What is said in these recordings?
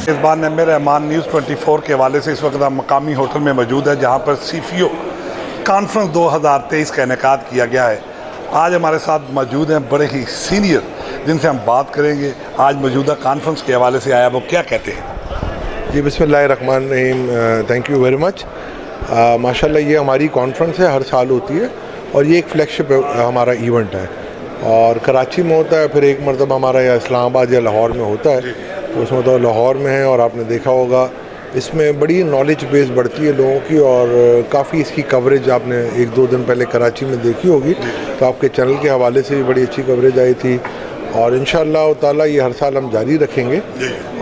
मेज़बान M A Rahman news 24 के हवाले से इस वक्त हम मकामी होटल में मौजूद है, जहाँ पर CFO कॉन्फ्रेंस 2023 का इनेकाद किया गया है। आज हमारे साथ मौजूद हैं बड़े ही सीनियर, जिनसे हम बात करेंगे आज मौजूदा कॉन्फ्रेंस के हवाले से आया वो क्या कहते हैं। जी बिस्मिल्लाहिर्रहमानिर्रहीम, थैंक यू वेरी मच। माशाल्लाह ये हमारी कॉन्फ्रेंस है, हर साल होती है और ये एक फ्लैगशिप हमारा इवेंट है और कराची में होता है, फिर एक मरतबा हमारा या इस्लामाबाद या लाहौर में होता है। तो उसमें तो लाहौर में है और आपने देखा होगा इसमें बड़ी नॉलेज बेस बढ़ती है लोगों की और काफ़ी इसकी कवरेज आपने 1-2 दिन पहले कराची में देखी होगी, तो आपके चैनल के हवाले से भी बड़ी अच्छी कवरेज आई थी और इंशाअल्लाह ताला ये हर साल हम जारी रखेंगे।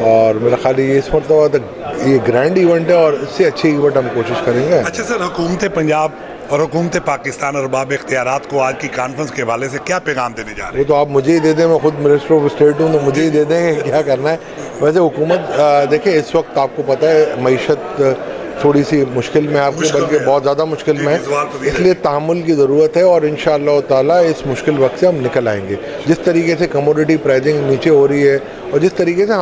और मेरा ख्याल ये इस मरतबा ये ग्रैंड इवेंट है और इससे अच्छे इवेंट हम कोशिश करेंगे। अच्छा सर, हुकूमत पंजाब और हुकूमत पाकिस्तान और बाब इख्तियारात को आज की कॉन्फ्रेंस के हवाले से क्या पैगाम देने जा रहे हैं? वो तो आप मुझे ही दे दें, मैं खुद मिनिस्टर ऑफ स्टेट हूँ, तो मुझे ही दे देंगे क्या करना है। वैसे हुकूमत देखिए इस वक्त आपको पता है मईशत थोड़ी सी मुश्किल में है, आपको बल्कि बहुत ज़्यादा मुश्किल में है, इसलिए तहम्मुल की ज़रूरत है और इंशाअल्लाह ताला इस मुश्किल वक्त से हम निकल आएंगे। जिस तरीके से कमोडिटी प्राइसिंग नीचे हो रही है और जिस तरीके से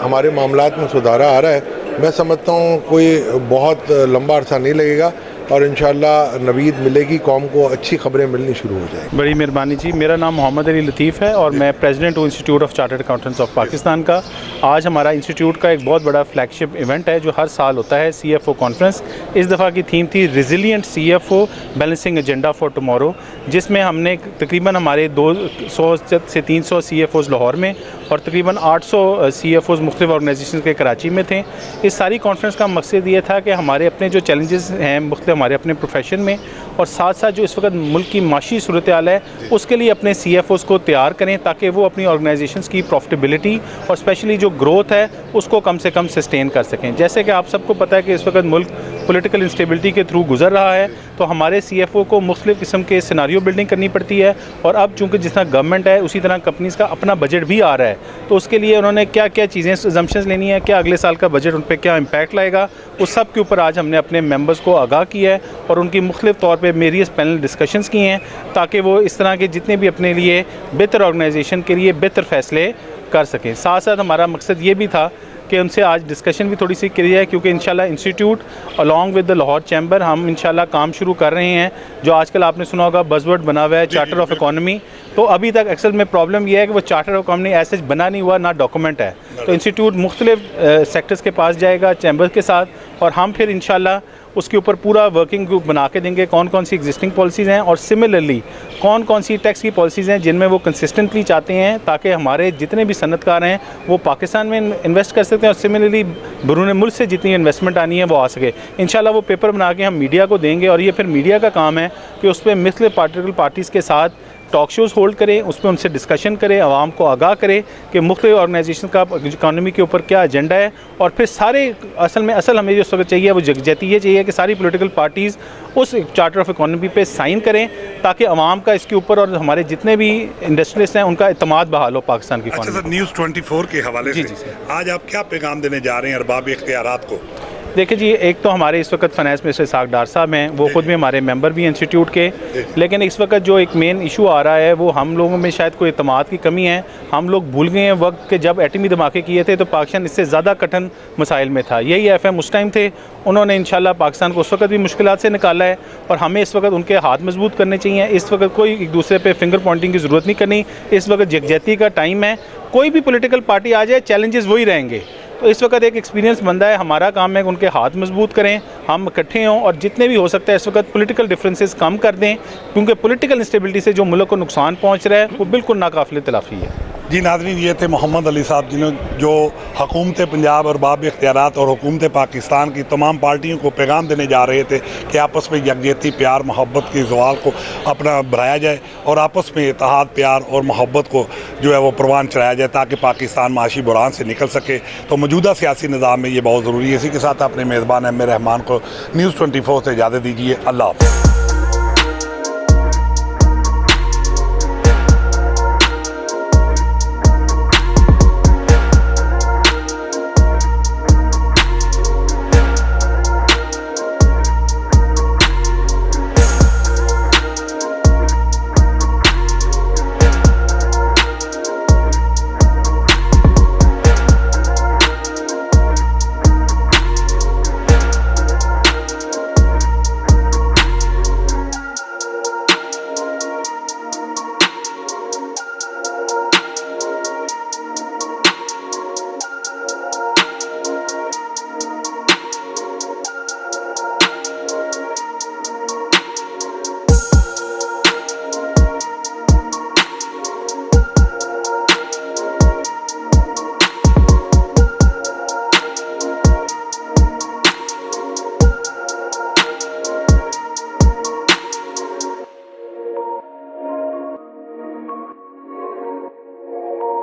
हमारे मामलात में सुधारा आ रहा है, मैं समझता हूँ कोई बहुत लंबा अरसा नहीं लगेगा और इंशाअल्लाह नवीद मिलेगी, कौम को अच्छी खबरें मिलनी शुरू हो जाएगी। बड़ी मेहरबानी जी। मेरा नाम मोहम्मद अली लतीफ़ है और मैं प्रेसिडेंट हूँ institute of chartered accountants of Pakistan का। आज हमारा इंस्टीट्यूट का एक बहुत बड़ा फ्लैगशिप इवेंट है जो हर साल होता है, CFO कॉन्फ्रेंस। इस दफ़ा की थीम थी resilient CFO balancing agenda for tomorrow, जिसमें हमने तकरीबन हमारे 200 से 300 CFOs लाहौर में और तकरीबन 800 CFOs मुख्तलिफ ऑर्गेनाइजेशन के कराची में थे। इस सारी कॉन्फ्रेंस का मकसद ये था कि हमारे अपने जो चैलेंजेस हैं मुख्तलिफ हमारे अपने प्रोफेशन में और साथ साथ जो इस वक्त मुल्क की माशी सूरत हाल है उसके लिए अपने CFOs को तैयार करें ताकि वो अपनी ऑर्गेनाइजेशंस की प्रॉफिटेबिलिटी और स्पेशली जो ग्रोथ है उसको कम से कम सस्टेन कर सकें। जैसे कि आप सबको पता है कि इस वक्त मुल्क पॉलिटिकल इंस्टेबिलिटी के थ्रू गुजर रहा है, तो हमारे CFO को मुख्तलिफ किस्म के सिनारियो बिल्डिंग करनी पड़ती है और अब चूँकि जिस तरह गवर्नमेंट है उसी तरह कंपनीज़ का अपना बजट भी आ रहा है, तो उसके लिए उन्होंने क्या क्या चीज़ें अजम्पशंस लेनी है, क्या अगले साल का बजट उन पर क्या इम्पैक्ट लाएगा, उस सब के ऊपर आज हमने अपने मेंबर्स को आगाह किया है और उनकी मुख्तलिफ तौर पे वेरियस पैनल डिस्कशंस की हैं ताकि वो इस तरह के जितने भी अपने लिए बेहतर ऑर्गेनाइजेशन के लिए बेहतर फ़ैसले कर सकें। साथ साथ हमारा मकसद ये भी था कि उनसे आज डिस्कशन भी थोड़ी सी करी है, क्योंकि इंशाल्लाह institute along with the Lahore chamber हम इंशाल्लाह काम शुरू कर रहे हैं। जो आजकल आपने सुना होगा बज़वर्ड बना हुआ है चार्टर ऑफ इकोनॉमी, तो अभी तक एक्चुअल में प्रॉब्लम यह है कि वो चार्टर ऑफ इकोनॉमी ऐसे बना नहीं हुआ, ना डॉक्यूमेंट है। तो इंस्टीट्यूट मुख्तलिफ सेक्टर्स के पास जाएगा चैम्बर के साथ और हम फिर इंशाल्लाह उसके ऊपर पूरा वर्किंग ग्रुप बना के देंगे कौन कौन सी एग्जिस्टिंग पॉलिसीज़ हैं और सिमिलरली कौन कौन सी टैक्स की पॉलिसीज़ हैं जिनमें वो कंसिस्टेंटली चाहते हैं ताकि हमारे जितने भी सनतकार हैं वो पाकिस्तान में इन्वेस्ट कर सकते हैं और सिमिलरली बैरून मुल्क से जितनी इन्वेस्टमेंट आनी है वो आ सके। इंशाल्लाह वो पेपर बना के हम मीडिया को देंगे और ये फिर मीडिया का काम है कि उस पर मुख्तलिफ पॉलिटिकल पार्टीज़ के साथ टॉक शोज़ होल्ड करें, उस पर उनसे डिस्कशन करें, आवाम को आगाह करें कि मुख्तलिफ ऑर्गेनाइजेशन का इकानमी के ऊपर क्या एजेंडा है और फिर सारे असल हमें जो वक्त चाहिए वो यकजहती ये चाहिए कि सारी पॉलिटिकल पार्टीज़ उस चार्टर ऑफ इकोनॉमी पे साइन करें ताकि आवाम का इसके ऊपर और हमारे जितने भी इंडस्ट्रियलिस्ट हैं उनका एतमाद बहाल हो पाकिस्तान की। अच्छा सर, न्यूज़ 24 के हवाले से आज आप क्या पैगाम देने जा रहे हैं अरबाब इख्तियारात को? देखिए जी, एक तो हमारे इस वक्त फाइनेंस मिनिस्टर इसाक डार साहब हैं, वो खुद भी हमारे मेंबर भी हैं इंस्टीट्यूट के, लेकिन इस वक्त जो एक मेन इशू आ रहा है वो हम लोगों में शायद कोई एतमाद की कमी है। हम लोग भूल गए हैं वक्त के जब एटमी धमाके किए थे तो पाकिस्तान इससे ज़्यादा कठिन मसाइल में था। यही FM उस टाइम थे, उन्होंने इंशाल्लाह पाकिस्तान को उस वक्त भी मुश्किलात से निकाला है और हमें इस वक्त उनके हाथ मजबूत करने चाहिए। इस वक्त कोई एक दूसरे पर फिंगर पॉइंटिंग की ज़रूरत नहीं करनी, इस वक्त यकजहती का टाइम है। कोई भी पॉलिटिकल पार्टी आ जाए चैलेंजेस वही रहेंगे, तो इस वक्त एक एक्सपीरियंस बंदा है, हमारा काम है कि उनके हाथ मजबूत करें, हम इकट्ठे हों और जितने भी हो सकता है इस वक्त पॉलिटिकल डिफरेंसेस कम कर दें, क्योंकि पॉलिटिकल इंस्टेबिलिटी से जो मुल्क को नुकसान पहुंच रहा है वो बिल्कुल नाकाबिल तलाफ़ी है। जी नाज़रीन, ये थे मोहम्मद अली साहब जिन्होंने जो हुकूमत पंजाब और बाब इख्तियारात और हुकूमत पाकिस्तान की तमाम पार्टियों को पैगाम देने जा रहे थे कि आपस में यकजहती प्यार मोहब्बत की ज़वाल को अपना बढ़ाया जाए और आपस में इत्तेहाद प्यार और मोहब्बत को जो है वो परवान चढ़ाया जाए ताकि पाकिस्तान माशी बुरान से निकल सके। तो मौजूदा सियासी निज़ाम में ये बहुत ज़रूरी है। इसी के साथ अपने मेज़बान एम ए रहमान को न्यूज़ 24 से इजाज़त दीजिए। अल्लाह हाफ़िज़।